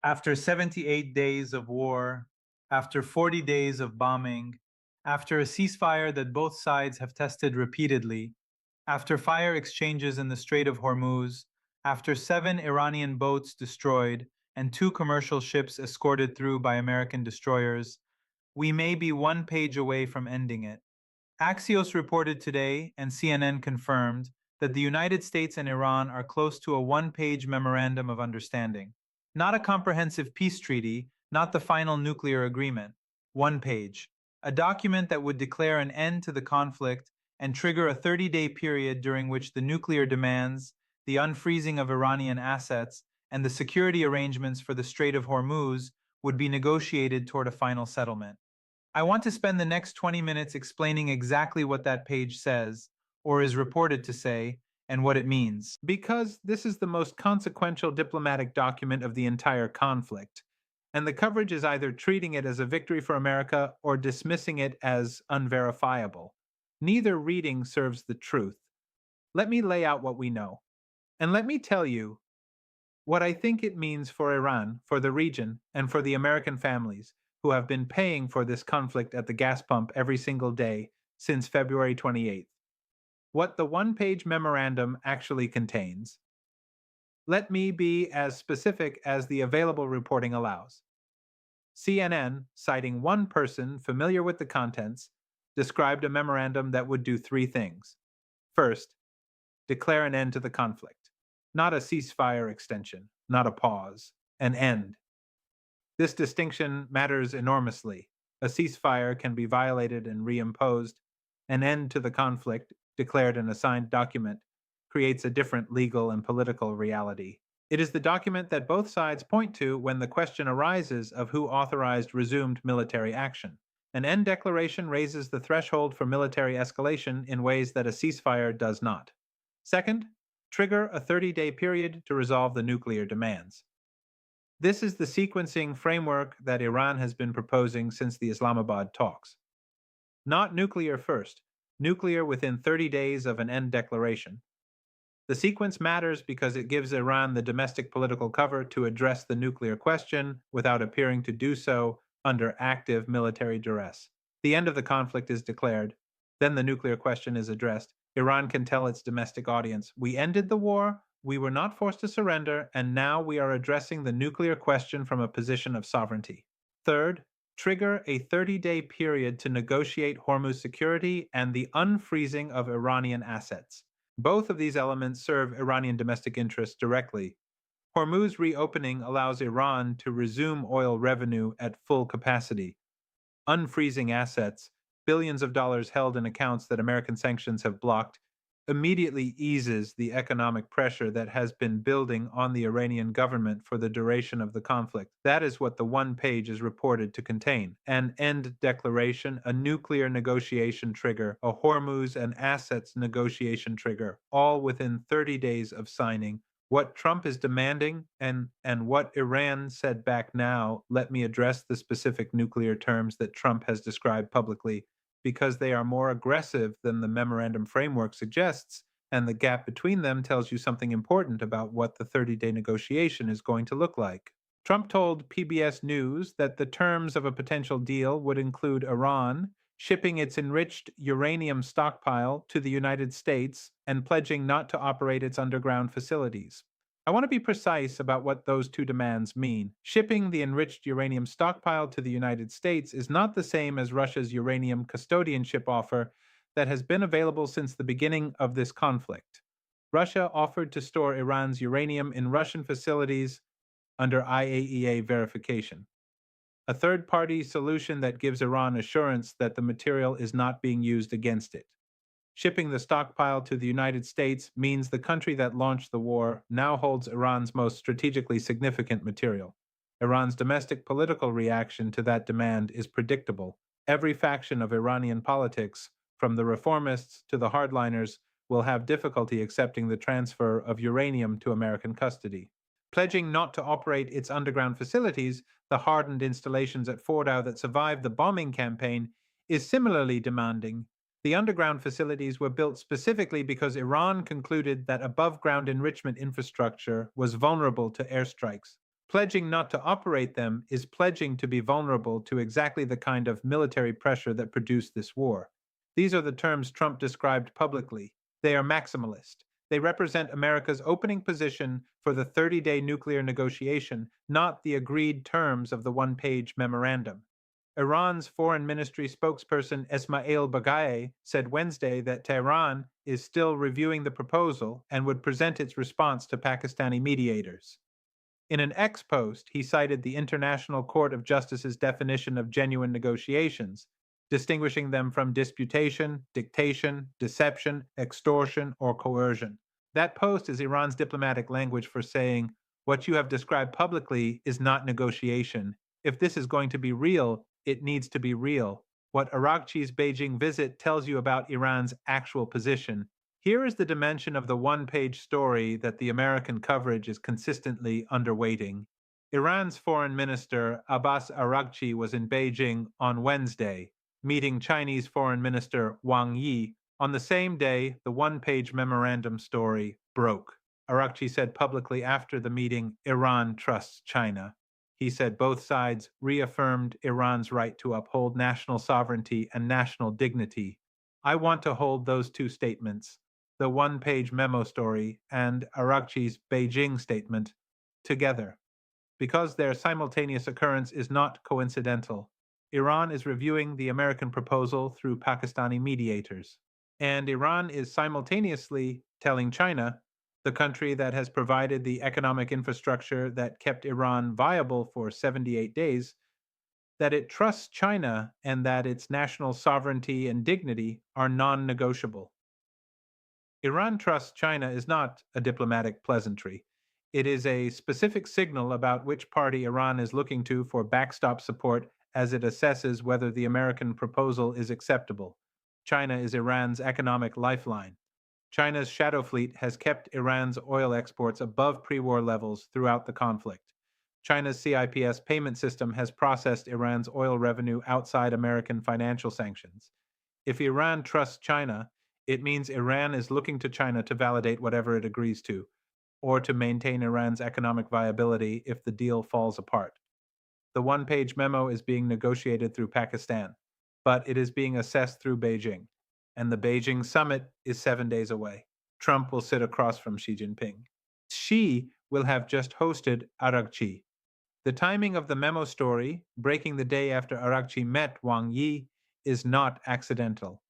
After 78 days of war, after 40 days of bombing, after a ceasefire that both sides have tested repeatedly, after fire exchanges in the Strait of Hormuz, after 7 Iranian boats destroyed and 2 commercial ships escorted through by American destroyers, we may be one page away from ending it. Axios reported today, and CNN confirmed, that the United States and Iran are close to a one-page memorandum of understanding. Not a comprehensive peace treaty, not the final nuclear agreement. One page. A document that would declare an end to the conflict and trigger a 30-day period during which the nuclear demands, the unfreezing of Iranian assets, and the security arrangements for the Strait of Hormuz would be negotiated toward a final settlement. I want to spend the next 20 minutes explaining exactly what that page says, or is reported to say, and what it means. Because this is the most consequential diplomatic document of the entire conflict, and the coverage is either treating it as a victory for America or dismissing it as unverifiable. Neither reading serves the truth. Let me lay out what we know. And let me tell you what I think it means for Iran, for the region, and for the American families who have been paying for this conflict at the gas pump every single day since February 28th. What the one-page memorandum actually contains. Let me be as specific as the available reporting allows. CNN, citing one person familiar with the contents, described a memorandum that would do 3 things. First, declare an end to the conflict. Not a ceasefire extension, not a pause, an end. This distinction matters enormously. A ceasefire can be violated and reimposed. An end to the conflict, declared in a signed document, creates a different legal and political reality. It is the document that both sides point to when the question arises of who authorized resumed military action. An end declaration raises the threshold for military escalation in ways that a ceasefire does not. Second, trigger a 30-day period to resolve the nuclear demands. This is the sequencing framework that Iran has been proposing since the Islamabad talks. Not nuclear first, nuclear within 30 days of an end declaration. The sequence matters because it gives Iran the domestic political cover to address the nuclear question without appearing to do so under active military duress. The end of the conflict is declared, then the nuclear question is addressed. Iran can tell its domestic audience, we ended the war, we were not forced to surrender, and now we are addressing the nuclear question from a position of sovereignty. Third, trigger a 30-day period to negotiate Hormuz security and the unfreezing of Iranian assets. Both of these elements serve Iranian domestic interests directly. Hormuz reopening allows Iran to resume oil revenue at full capacity. Unfreezing assets, billions of dollars held in accounts that American sanctions have blocked, immediately eases the economic pressure that has been building on the Iranian government for the duration of the conflict. That is what the one page is reported to contain. An end declaration, a nuclear negotiation trigger, a Hormuz and assets negotiation trigger, all within 30 days of signing. What Trump is demanding and what Iran said back now, let me address the specific nuclear terms that Trump has described publicly because they are more aggressive than the memorandum framework suggests, and the gap between them tells you something important about what the 30-day negotiation is going to look like. Trump told PBS News that the terms of a potential deal would include Iran shipping its enriched uranium stockpile to the United States and pledging not to operate its underground facilities. I want to be precise about what those 2 demands mean. Shipping the enriched uranium stockpile to the United States is not the same as Russia's uranium custodianship offer that has been available since the beginning of this conflict. Russia offered to store Iran's uranium in Russian facilities under IAEA verification, a third-party solution that gives Iran assurance that the material is not being used against it. Shipping the stockpile to the United States means the country that launched the war now holds Iran's most strategically significant material. Iran's domestic political reaction to that demand is predictable. Every faction of Iranian politics, from the reformists to the hardliners, will have difficulty accepting the transfer of uranium to American custody. Pledging not to operate its underground facilities, the hardened installations at Fordow that survived the bombing campaign, is similarly demanding. The underground facilities were built specifically because Iran concluded that above-ground enrichment infrastructure was vulnerable to airstrikes. Pledging not to operate them is pledging to be vulnerable to exactly the kind of military pressure that produced this war. These are the terms Trump described publicly. They are maximalist. They represent America's opening position for the 30-day nuclear negotiation, not the agreed terms of the one-page memorandum. Iran's foreign ministry spokesperson Esmaeil Baghaei said Wednesday that Tehran is still reviewing the proposal and would present its response to Pakistani mediators. In an X post, he cited the International Court of Justice's definition of genuine negotiations, distinguishing them from disputation, dictation, deception, extortion, or coercion. That post is Iran's diplomatic language for saying, what you have described publicly is not negotiation. If this is going to be real, it needs to be real. What Araghchi's Beijing visit tells you about Iran's actual position. Here is the dimension of the one-page story that the American coverage is consistently underweighting. Iran's foreign minister Abbas Araghchi was in Beijing on Wednesday, meeting Chinese Foreign Minister Wang Yi. On the same day, the one-page memorandum story broke. Araghchi said publicly after the meeting, Iran trusts China. He said both sides reaffirmed Iran's right to uphold national sovereignty and national dignity. I want to hold those two statements, the one-page memo story and Araghchi's Beijing statement, together, because their simultaneous occurrence is not coincidental. Iran is reviewing the American proposal through Pakistani mediators, and Iran is simultaneously telling China, the country that has provided the economic infrastructure that kept Iran viable for 78 days, that it trusts China and that its national sovereignty and dignity are non-negotiable. Iran trusts China is not a diplomatic pleasantry. It is a specific signal about which party Iran is looking to for backstop support as it assesses whether the American proposal is acceptable. China is Iran's economic lifeline. China's shadow fleet has kept Iran's oil exports above pre-war levels throughout the conflict. China's CIPS payment system has processed Iran's oil revenue outside American financial sanctions. If Iran trusts China, it means Iran is looking to China to validate whatever it agrees to, or to maintain Iran's economic viability if the deal falls apart. The one-page memo is being negotiated through Pakistan, but it is being assessed through Beijing, and the Beijing summit is 7 days away. Trump will sit across from Xi Jinping. Xi will have just hosted Araghchi. The timing of the memo story, breaking the day after Araghchi met Wang Yi, is not accidental.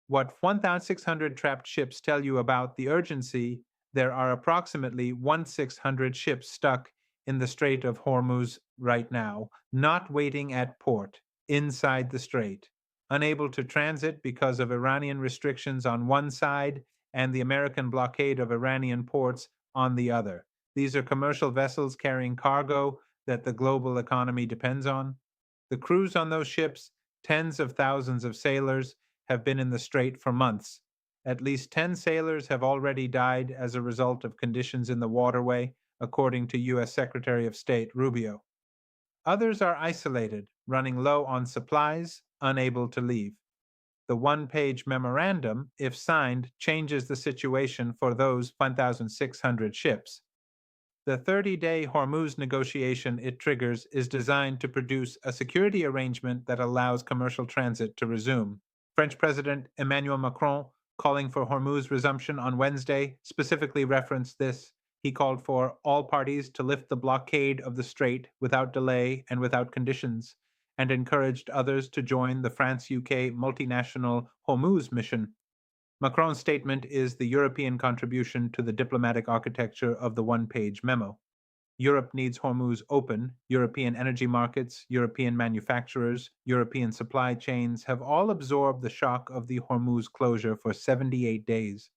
What 1,600 trapped ships tell you about the urgency, there are approximately 1,600 ships stuck in the Strait of Hormuz right now, not waiting at port, inside the strait, unable to transit because of Iranian restrictions on one side and the American blockade of Iranian ports on the other. These are commercial vessels carrying cargo that the global economy depends on. The crews on those ships, tens of thousands of sailors, have been in the strait for months. At least 10 sailors have already died as a result of conditions in the waterway, according to U.S. Secretary of State Rubio. Others are isolated, running low on supplies, unable to leave. The one-page memorandum, if signed, changes the situation for those 1,600 ships. The 30-day Hormuz negotiation it triggers is designed to produce a security arrangement that allows commercial transit to resume. French President Emmanuel Macron, calling for Hormuz resumption on Wednesday, specifically referenced this. He called for all parties to lift the blockade of the strait without delay and without conditions, and encouraged others to join the France-UK multinational Hormuz mission. Macron's statement is the European contribution to the diplomatic architecture of the one-page memo. Europe needs Hormuz open. European energy markets, European manufacturers, European supply chains have all absorbed the shock of the Hormuz closure for 78 days.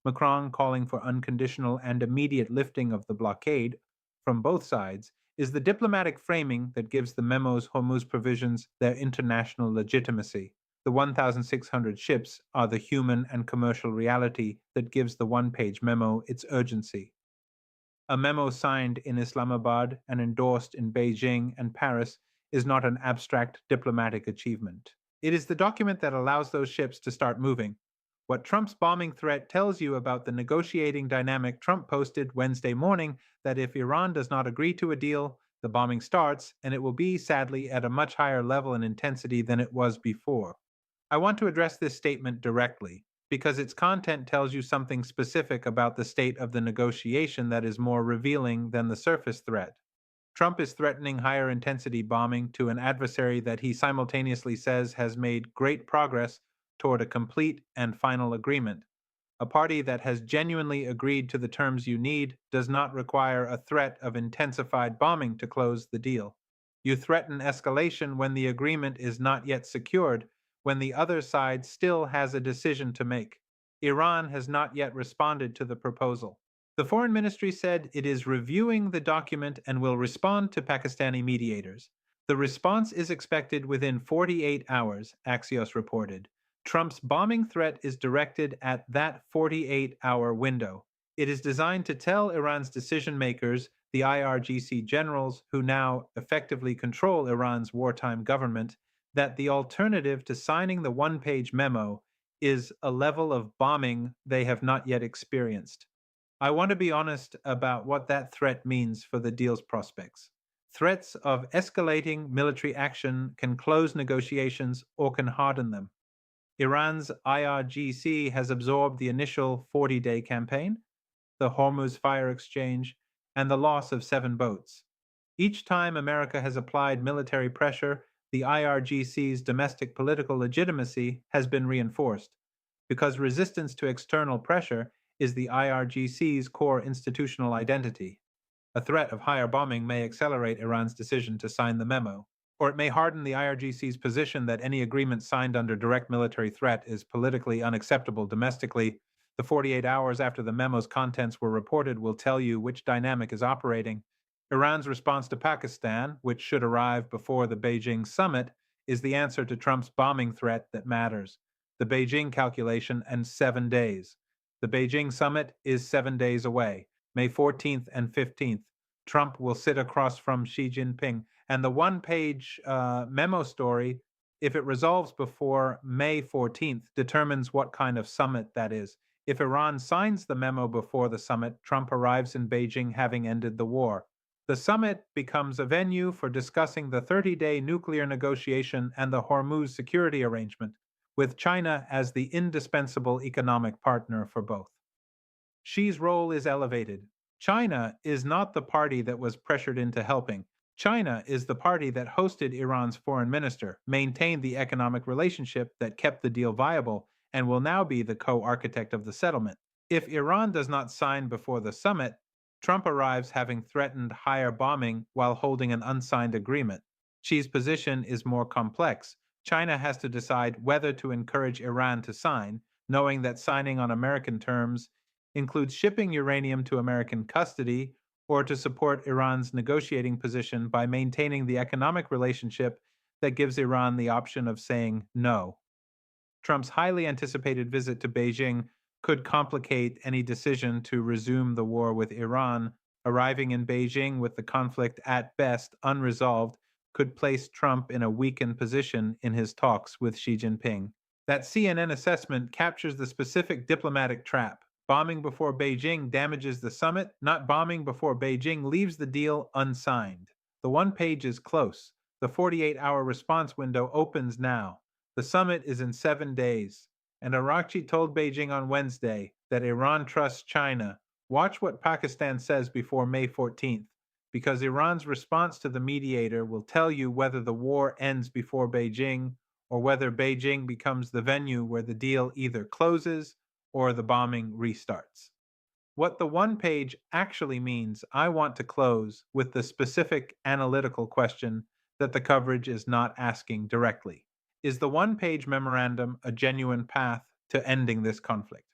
Macron calling for unconditional and immediate lifting of the blockade from both sides is the diplomatic framing that gives the memo's Hormuz provisions their international legitimacy. The 1,600 ships are the human and commercial reality that gives the one-page memo its urgency. A memo signed in Islamabad and endorsed in Beijing and Paris is not an abstract diplomatic achievement. It is the document that allows those ships to start moving. What Trump's bombing threat tells you about the negotiating dynamic. Trump posted Wednesday morning that if Iran does not agree to a deal, the bombing starts, and it will be, sadly, at a much higher level and intensity than it was before. I want to address this statement directly because its content tells you something specific about the state of the negotiation that is more revealing than the surface threat. Trump is threatening higher intensity bombing to an adversary that he simultaneously says has made great progress toward a complete and final agreement. A party that has genuinely agreed to the terms you need does not require a threat of intensified bombing to close the deal. You threaten escalation when the agreement is not yet secured, when the other side still has a decision to make. Iran has not yet responded to the proposal. The foreign ministry said it is reviewing the document and will respond to Pakistani mediators. The response is expected within 48 hours, Axios reported. Trump's bombing threat is directed at that 48-hour window. It is designed to tell Iran's decision makers, the IRGC generals who now effectively control Iran's wartime government, that the alternative to signing the one-page memo is a level of bombing they have not yet experienced. I want to be honest about what that threat means for the deal's prospects. Threats of escalating military action can close negotiations or can harden them. Iran's IRGC has absorbed the initial 40-day campaign, the Hormuz fire exchange, and the loss of 7 boats. Each time America has applied military pressure, the IRGC's domestic political legitimacy has been reinforced, because resistance to external pressure is the IRGC's core institutional identity. A threat of higher bombing may accelerate Iran's decision to sign the memo, or it may harden the IRGC's position that any agreement signed under direct military threat is politically unacceptable domestically. The 48 hours after the memo's contents were reported will tell you which dynamic is operating. Iran's response to Pakistan, which should arrive before the Beijing summit, is the answer to Trump's bombing threat that matters. The Beijing calculation and 7 days. The Beijing summit is 7 days away, May 14th and 15th. Trump will sit across from Xi Jinping. And the one-page memo story, if it resolves before May 14th, determines what kind of summit that is. If Iran signs the memo before the summit, Trump arrives in Beijing having ended the war. The summit becomes a venue for discussing the 30-day nuclear negotiation and the Hormuz security arrangement, with China as the indispensable economic partner for both. Xi's role is elevated. China is not the party that was pressured into helping. China is the party that hosted Iran's foreign minister, maintained the economic relationship that kept the deal viable, and will now be the co-architect of the settlement. If Iran does not sign before the summit, Trump arrives having threatened higher bombing while holding an unsigned agreement. Xi's position is more complex. China has to decide whether to encourage Iran to sign, knowing that signing on American terms includes shipping uranium to American custody, or to support Iran's negotiating position by maintaining the economic relationship that gives Iran the option of saying no. Trump's highly anticipated visit to Beijing could complicate any decision to resume the war with Iran. Arriving in Beijing with the conflict at best unresolved could place Trump in a weakened position in his talks with Xi Jinping. That CNN assessment captures the specific diplomatic trap. Bombing before Beijing damages the summit. Not bombing before Beijing leaves the deal unsigned. The one page is close. The 48-hour response window opens now. The summit is in 7 days. And Araghchi told Beijing on Wednesday that Iran trusts China. Watch what Pakistan says before May 14th, because Iran's response to the mediator will tell you whether the war ends before Beijing or whether Beijing becomes the venue where the deal either closes or the bombing restarts. What the one page actually means, I want to close with the specific analytical question that the coverage is not asking directly. Is the one-page memorandum a genuine path to ending this conflict?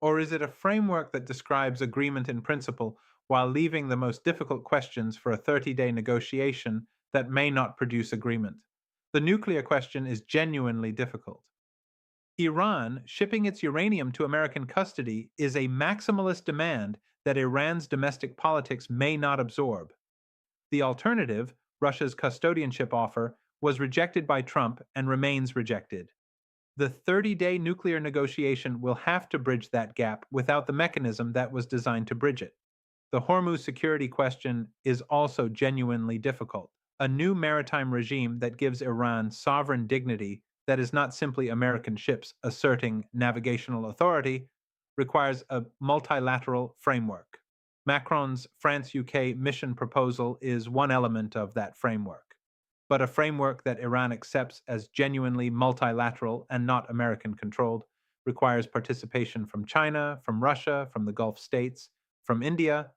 Or is it a framework that describes agreement in principle while leaving the most difficult questions for a 30-day negotiation that may not produce agreement? The nuclear question is genuinely difficult. Iran shipping its uranium to American custody is a maximalist demand that Iran's domestic politics may not absorb. The alternative, Russia's custodianship offer, was rejected by Trump and remains rejected. The 30-day nuclear negotiation will have to bridge that gap without the mechanism that was designed to bridge it. The Hormuz security question is also genuinely difficult. A new maritime regime that gives Iran sovereign dignity that is not simply American ships asserting navigational authority requires a multilateral framework. Macron's France UK mission proposal is one element of that framework, but a framework that Iran accepts as genuinely multilateral and not American controlled requires participation from China, from Russia, from the Gulf states, from India,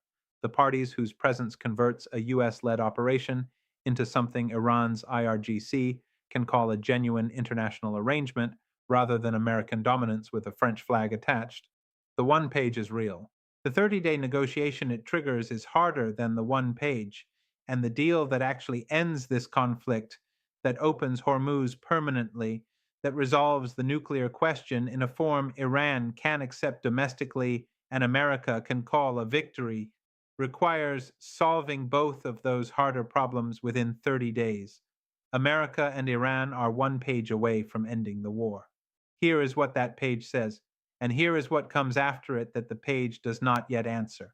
the parties whose presence converts a US led operation into something Iran's IRGC can call a genuine international arrangement rather than American dominance with a French flag attached. The one page is real. The 30-day negotiation it triggers is harder than the one page, and the deal that actually ends this conflict, that opens Hormuz permanently, that resolves the nuclear question in a form Iran can accept domestically and America can call a victory, requires solving both of those harder problems within 30 days. America and Iran are one page away from ending the war. Here is what that page says, and here is what comes after it that the page does not yet answer.